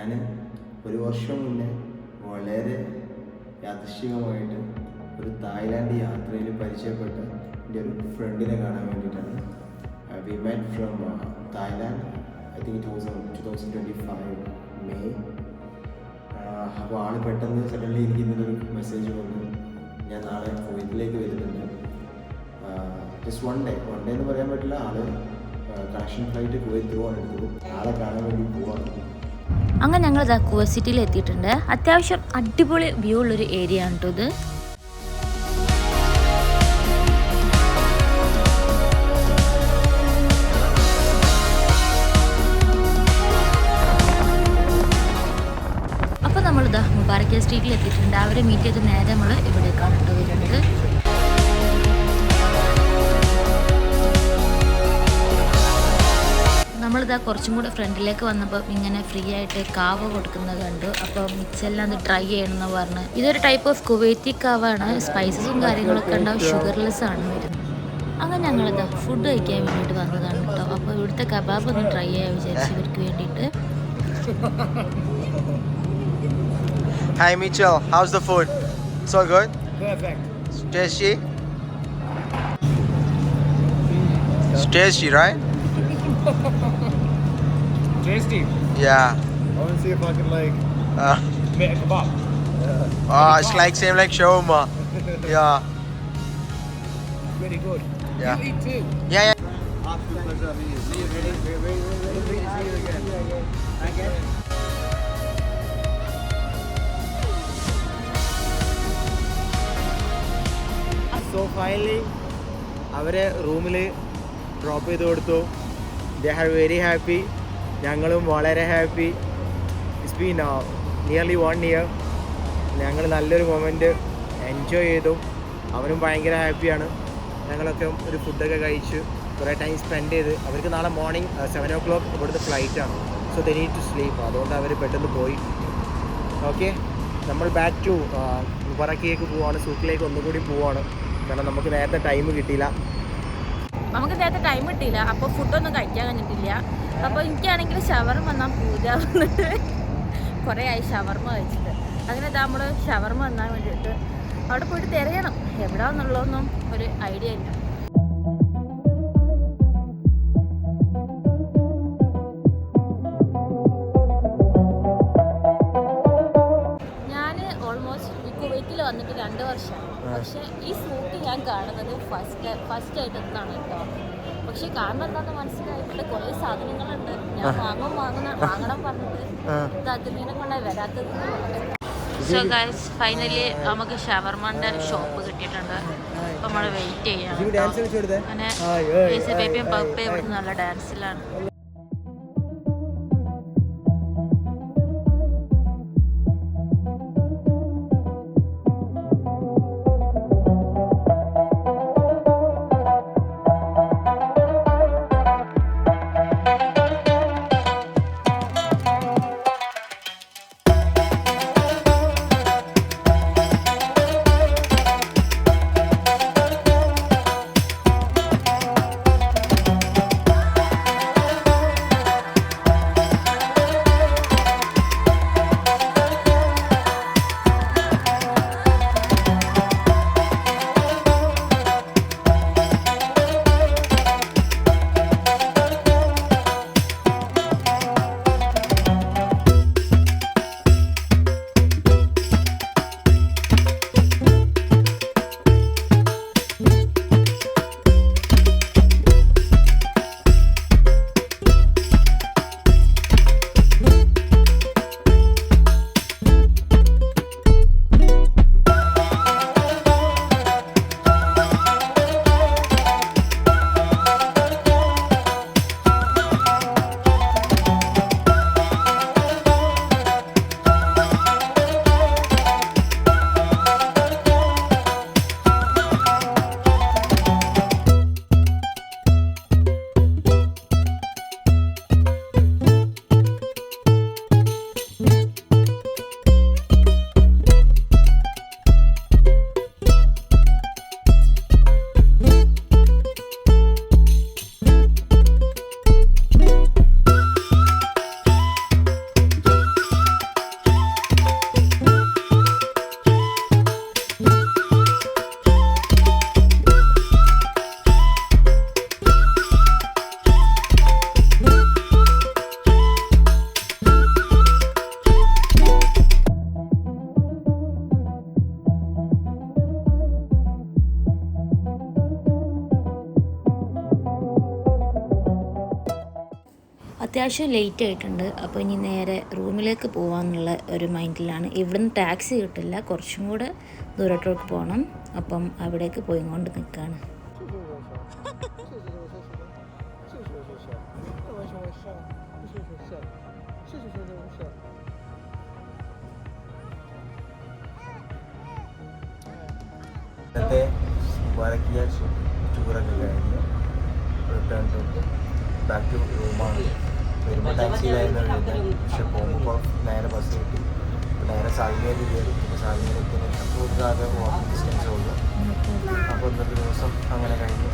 ഞാൻ ഒരു വർഷം മുന്നേ വളരെ യാദൃശ്ചികമായിട്ട് ഒരു തായ്ലാൻഡ് യാത്രയിൽ പരിചയപ്പെട്ട എൻ്റെ ഒരു ഫ്രണ്ടിനെ കാണാൻ വേണ്ടിയിട്ടാണ്. We met from Thailand. I think it was 2025 May. അപ്പോൾ ആൾ പെട്ടെന്ന് സഡൻലി എനിക്ക് ഇന്നൊരു മെസ്സേജ് വന്നു, ഞാൻ നാളെ കുവൈറ്റിലേക്ക് വരുന്നുണ്ട്. ജസ്റ്റ് വൺ ഡേ എന്ന് പറയാൻ പറ്റില്ല, ആള് കണക്ഷൻ ഫ്ലൈറ്റ് കുവൈറ്റ് പോകാൻ എടുത്തു. ആളെ കാണാൻ വേണ്ടി പോവാണ്. അങ്ങനെ ഞങ്ങൾ കുവൈറ്റ് സിറ്റിയിൽ എത്തിയിട്ടുണ്ട്. അത്യാവശ്യം അടിപൊളി വ്യൂ ഉള്ളൊരു ഏരിയ ആണ് കേട്ടോ ഇത്. അപ്പോൾ നമ്മളിതാ മുബാറക്ക സ്ട്രീറ്റിൽ എത്തിയിട്ടുണ്ട്. അവരെ മീറ്റ് ചെയ്ത് നേരെ നമ്മൾ ഇവിടേക്കാണ് കേട്ടോ വരുന്നത്. നമ്മളിതാ കുറച്ചും കൂടെ ഫ്രണ്ടിലേക്ക് വന്നപ്പോൾ ഇങ്ങനെ ഫ്രീ ആയിട്ട് കാവ കൊടുക്കുന്നത് കണ്ടു. അപ്പോൾ മിക്സെല്ലാം അത് ട്രൈ ചെയ്യണമെന്ന് പറഞ്ഞ്. ഇതൊരു ടൈപ്പ് ഓഫ് കുവൈറ്റി കാവാണ്. സ്പൈസസും കാര്യങ്ങളൊക്കെ ഉണ്ടാവും, ഷുഗർലെസ് ആണ് വരുന്നത്. അങ്ങനെ ഞങ്ങളിതാ ഫുഡ് കഴിക്കാൻ വേണ്ടിയിട്ട് വന്നതാണ് കേട്ടോ. അപ്പോൾ ഇവിടുത്തെ കബാബ് ഒന്ന് ട്രൈ ചെയ്യാൻ വിചാരിച്ചു ഇവർക്ക് വേണ്ടിയിട്ട്. Hi Mitchell, how's the food? It's all good? Perfect. It's tasty? It's tasty, right? Tasty. Yeah. I want to see if I can like Uh, make a kebab. it's like same like shawarma. Yeah. Really good. Yeah. You eat too. Yeah, yeah. Absolute pleasure meeting you. See you again. See you again. Again. So finally, അവരെ റൂമിൽ drop ചെയ്ത് കൊടുത്തു. They are very happy. ഞങ്ങളും വളരെ happy. It's been nearly 1 year. ഞങ്ങൾ നല്ലൊരു moment enjoy ചെയ്തു. അവരും ഭയങ്കര ഹാപ്പിയാണ്. ഞങ്ങളൊക്കെ ഒരു ഫുഡൊക്കെ കഴിച്ച് കുറേ ടൈം സ്പെൻഡ് ചെയ്ത്. അവർക്ക് നാളെ മോർണിംഗ് 7 o'clock ഇവിടുത്തെ ഫ്ലൈറ്റാണ്. So they need to sleep. അതുകൊണ്ട് അവർ പെട്ടെന്ന് പോയി. ഓക്കെ, നമ്മൾ ബാക്ക് ടു മുബറക്കയിലേക്ക് പോവാണ്. സൂക്കിലേക്ക് ഒന്നുകൂടി പോവാണ്. കാരണം നമുക്ക് നേരത്തെ ടൈം കിട്ടിയില്ല. അപ്പോൾ ഫുഡൊന്നും കഴിക്കാൻ കഴിഞ്ഞിട്ടില്ല. അപ്പോൾ എനിക്കാണെങ്കിൽ ഷവർമ വന്നാൽ പൂജ വന്നിട്ട് കുറേ ആയി ഷവർമ കഴിച്ചിട്ട്. അങ്ങനെ നമ്മൾ ഷവർമ വന്നാൽ വേണ്ടിയിട്ട് അവിടെ പോയിട്ട് തിരയണം. എവിടെയാണെന്നുള്ളതൊന്നും ഒരു ഐഡിയ ഇല്ല. ഞാൻ ഓൾമോസ്റ്റ് കുവൈറ്റിൽ വന്നിട്ട് 2 വർഷമായി. പക്ഷേ ഈ സൂട്ട് ഞാൻ കാണുന്നത് ഫസ്റ്റ് ആയിട്ടാണ് കേട്ടോ. പക്ഷെ കാണുമ്പോൾ എന്താണെന്ന് മനസ്സിലായിട്ട് കുറേ സാധനങ്ങളുണ്ട്. ഞാൻ വാങ്ങണം പറഞ്ഞിട്ട് അതിനെ കൊണ്ടാണ് വരാത്തത്. സോ ഗൈസ്, ഫൈനലി നമുക്ക് ഷവർമന്റെ ഷോപ്പ് കിട്ടിയിട്ടുണ്ട്. അപ്പം നമ്മൾ വെയിറ്റ് ചെയ്യണം. അങ്ങനെ ബേബിയും പപ്പയും ഇവിടുന്ന് നല്ല ഡാൻസിലാണ്. അത്യാവശ്യം ലേറ്റ് ആയിട്ടുണ്ട്. അപ്പോൾ ഇനി നേരെ റൂമിലേക്ക് പോകാമെന്നുള്ള ഒരു മൈൻഡിലാണ്. ഇവിടുന്ന് ടാക്സി കിട്ടില്ല, കുറച്ചും കൂടെ ദൂരത്തോട്ട് പോകണം. അപ്പം അവിടേക്ക് പോയിക്കൊണ്ട് നിൽക്കുകയാണ്. ഇന്നത്തെ മുബാറക്കിയ ടൂറൊക്കെ കഴിഞ്ഞ് റിട്ടേൺ ടു ബാക്ക് ടു റൂമാണ്. വരുമ്പോൾ ടാക്സിയിലായിരുന്നു വരുന്നത്, പക്ഷെ പോകുമ്പോൾ നേരെ ബസ് കിട്ടി. നേരെ സാൽമേൽ കയറി. പിന്നെ സാൽമേലെത്തിന് കൂടുതലാകെ വാക്കിംഗ് ഡിസ്റ്റൻസേ ഉള്ളൂ. അപ്പോൾ ഇന്നത്തെ ദിവസം അങ്ങനെ കഴിഞ്ഞു.